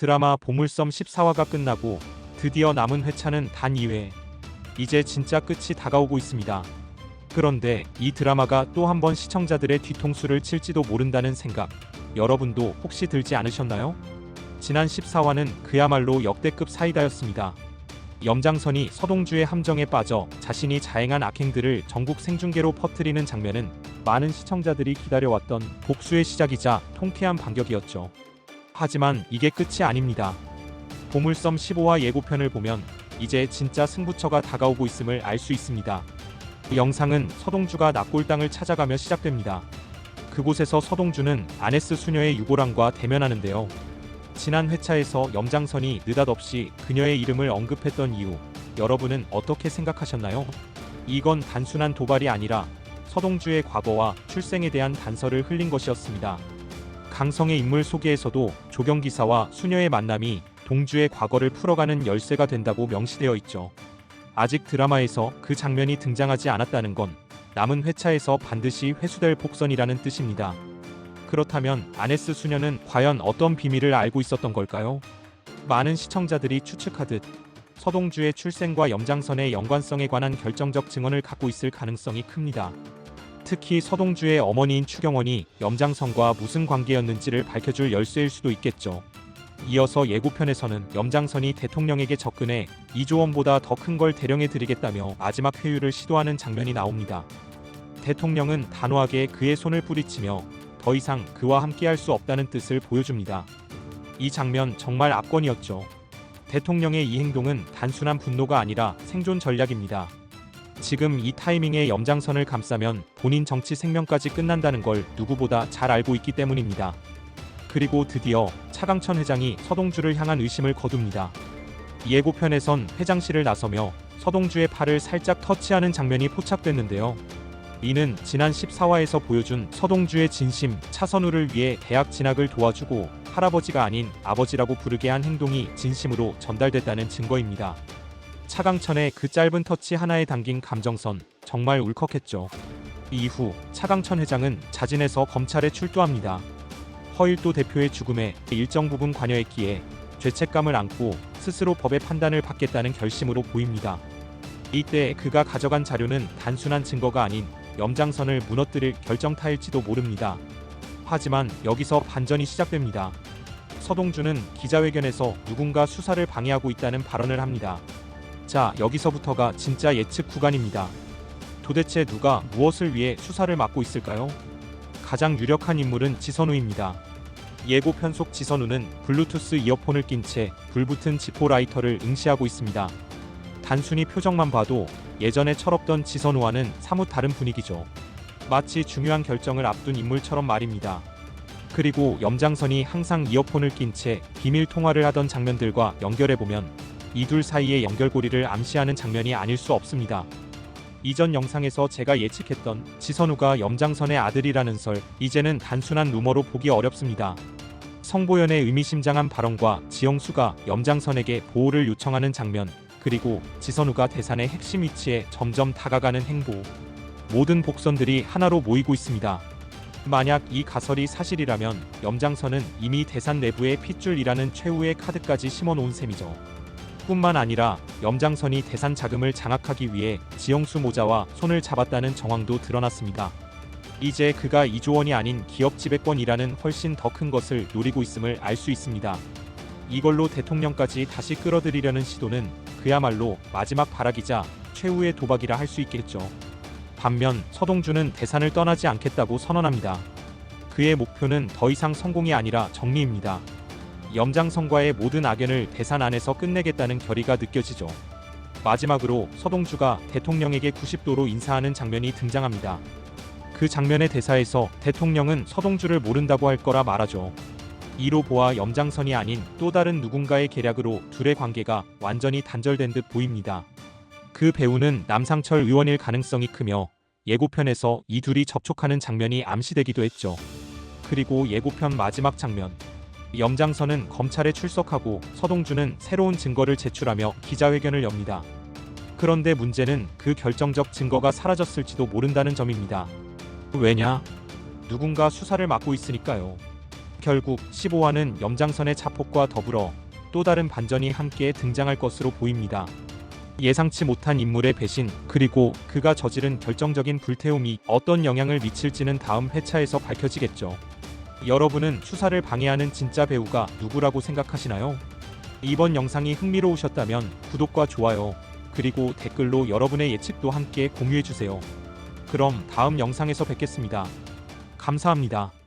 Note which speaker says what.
Speaker 1: 드라마 보물섬 14화가 끝나고 드디어 남은 회차는 단 2회. 이제 진짜 끝이 다가오고 있습니다. 그런데 이 드라마가 또 한 번 시청자들의 뒤통수를 칠지도 모른다는 생각, 여러분도 혹시 들지 않으셨나요? 지난 14화는 그야말로 역대급 사이다였습니다. 염장선이 서동주의 함정에 빠져 자신이 자행한 악행들을 전국 생중계로 퍼뜨리는 장면은 많은 시청자들이 기다려왔던 복수의 시작이자 통쾌한 반격이었죠. 하지만 이게 끝이 아닙니다. 보물섬 15화 예고편을 보면 이제 진짜 승부처가 다가오고 있음을 알 수 있습니다. 영상은 서동주가 납골당을 찾아가며 시작됩니다. 그곳에서 서동주는 아네스 수녀의 유고랑과 대면하는데요. 지난 회차에서 염장선이 느닷없이 그녀의 이름을 언급했던 이유, 여러분은 어떻게 생각하셨나요? 이건 단순한 도발이 아니라 서동주의 과거와 출생에 대한 단서를 흘린 것이었습니다. 강성의 인물 소개에서도 조경기사와 수녀의 만남이 동주의 과거를 풀어가는 열쇠가 된다고 명시되어 있죠. 아직 드라마에서 그 장면이 등장하지 않았다는 건 남은 회차에서 반드시 회수될 복선이라는 뜻입니다. 그렇다면 아네스 수녀는 과연 어떤 비밀을 알고 있었던 걸까요? 많은 시청자들이 추측하듯 서동주의 출생과 염장선의 연관성에 관한 결정적 증언을 갖고 있을 가능성이 큽니다. 특히 서동주의 어머니인 추경원이 염장선과 무슨 관계였는지를 밝혀줄 열쇠일 수도 있겠죠. 이어서 예고편에서는 염장선이 대통령에게 접근해 이조원보다 더 큰 걸 대령해 드리겠다며 마지막 회유를 시도하는 장면이 나옵니다. 대통령은 단호하게 그의 손을 뿌리치며 더 이상 그와 함께할 수 없다는 뜻을 보여줍니다. 이 장면 정말 압권이었죠. 대통령의 이 행동은 단순한 분노가 아니라 생존 전략입니다. 지금 이 타이밍에 염장선을 감싸면 본인 정치 생명까지 끝난다는 걸 누구보다 잘 알고 있기 때문입니다. 그리고 드디어 차강천 회장이 서동주를 향한 의심을 거둡니다. 예고편에선 회장실을 나서며 서동주의 팔을 살짝 터치하는 장면이 포착됐는데요. 이는 지난 14화에서 보여준 서동주의 진심, 차선우를 위해 대학 진학을 도와주고 할아버지가 아닌 아버지라고 부르게 한 행동이 진심으로 전달됐다는 증거입니다. 차강천의 그 짧은 터치 하나에 담긴 감정선, 정말 울컥했죠. 이후 차강천 회장은 자진해서 검찰에 출두합니다. 허일도 대표의 죽음에 일정 부분 관여했기에 죄책감을 안고 스스로 법의 판단을 받겠다는 결심으로 보입니다. 이때 그가 가져간 자료는 단순한 증거가 아닌 염장선을 무너뜨릴 결정타일지도 모릅니다. 하지만 여기서 반전이 시작됩니다. 서동주는 기자회견에서 누군가 수사를 방해하고 있다는 발언을 합니다. 자, 여기서부터가 진짜 예측 구간입니다. 도대체 누가 무엇을 위해 수사를 맡고 있을까요? 가장 유력한 인물은 지선우입니다. 예고편 속 지선우는 블루투스 이어폰을 낀 채 불붙은 지포 라이터를 응시하고 있습니다. 단순히 표정만 봐도 예전에 철없던 지선우와는 사뭇 다른 분위기죠. 마치 중요한 결정을 앞둔 인물처럼 말입니다. 그리고 염장선이 항상 이어폰을 낀 채 비밀 통화를 하던 장면들과 연결해보면 이 둘 사이의 연결고리를 암시하는 장면이 아닐 수 없습니다. 이전 영상에서 제가 예측했던 지선우가 염장선의 아들이라는 설, 이제는 단순한 루머로 보기 어렵습니다. 성보연의 의미심장한 발언과 지영수가 염장선에게 보호를 요청하는 장면, 그리고 지선우가 대산의 핵심 위치에 점점 다가가는 행보, 모든 복선들이 하나로 모이고 있습니다. 만약 이 가설이 사실이라면 염장선은 이미 대산 내부에 핏줄이라는 최후의 카드까지 심어놓은 셈이죠. 뿐만 아니라 염장선이 대산 자금을 장악하기 위해 지영수 모자와 손을 잡았다는 정황도 드러났습니다. 이제 그가 이조원이 아닌 기업 지배권이라는 훨씬 더 큰 것을 노리고 있음을 알 수 있습니다. 이걸로 대통령까지 다시 끌어들이려는 시도는 그야말로 마지막 발악이자 최후의 도박이라 할 수 있겠죠. 반면 서동주는 대산을 떠나지 않겠다고 선언합니다. 그의 목표는 더 이상 성공이 아니라 정리입니다. 염장선과의 모든 악연을 대산 안에서 끝내겠다는 결의가 느껴지죠. 마지막으로 서동주가 대통령에게 90도로 인사하는 장면이 등장합니다. 그 장면의 대사에서 대통령은 서동주를 모른다고 할 거라 말하죠. 이로 보아 염장선이 아닌 또 다른 누군가의 계략으로 둘의 관계가 완전히 단절된 듯 보입니다. 그 배우는 남상철 의원일 가능성이 크며 예고편에서 이 둘이 접촉하는 장면이 암시되기도 했죠. 그리고 예고편 마지막 장면, 염장선은 검찰에 출석하고 서동주는 새로운 증거를 제출하며 기자회견을 엽니다. 그런데 문제는 그 결정적 증거가 사라졌을지도 모른다는 점입니다. 왜냐? 누군가 수사를 맡고 있으니까요. 결국 15화는 염장선의 자폭과 더불어 또 다른 반전이 함께 등장할 것으로 보입니다. 예상치 못한 인물의 배신, 그리고 그가 저지른 결정적인 불태움이 어떤 영향을 미칠지는 다음 회차에서 밝혀지겠죠. 여러분은 수사를 방해하는 진짜 배우가 누구라고 생각하시나요? 이번 영상이 흥미로우셨다면 구독과 좋아요, 그리고 댓글로 여러분의 예측도 함께 공유해주세요. 그럼 다음 영상에서 뵙겠습니다. 감사합니다.